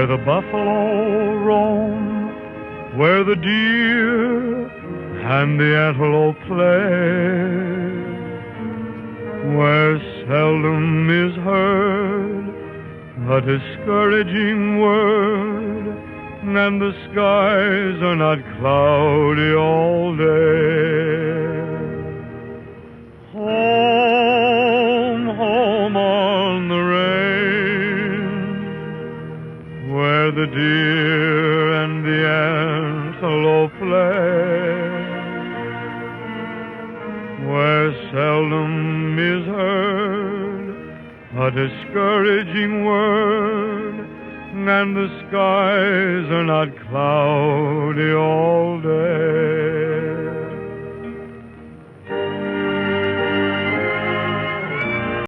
where the buffalo roam, where the deer and the antelope play, where seldom is heard a discouraging word, and the skies are not cloudy all day. Home, home on the range, where the deer and the antelope play, where seldom is heard a discouraging word, and the skies are not cloudy all day.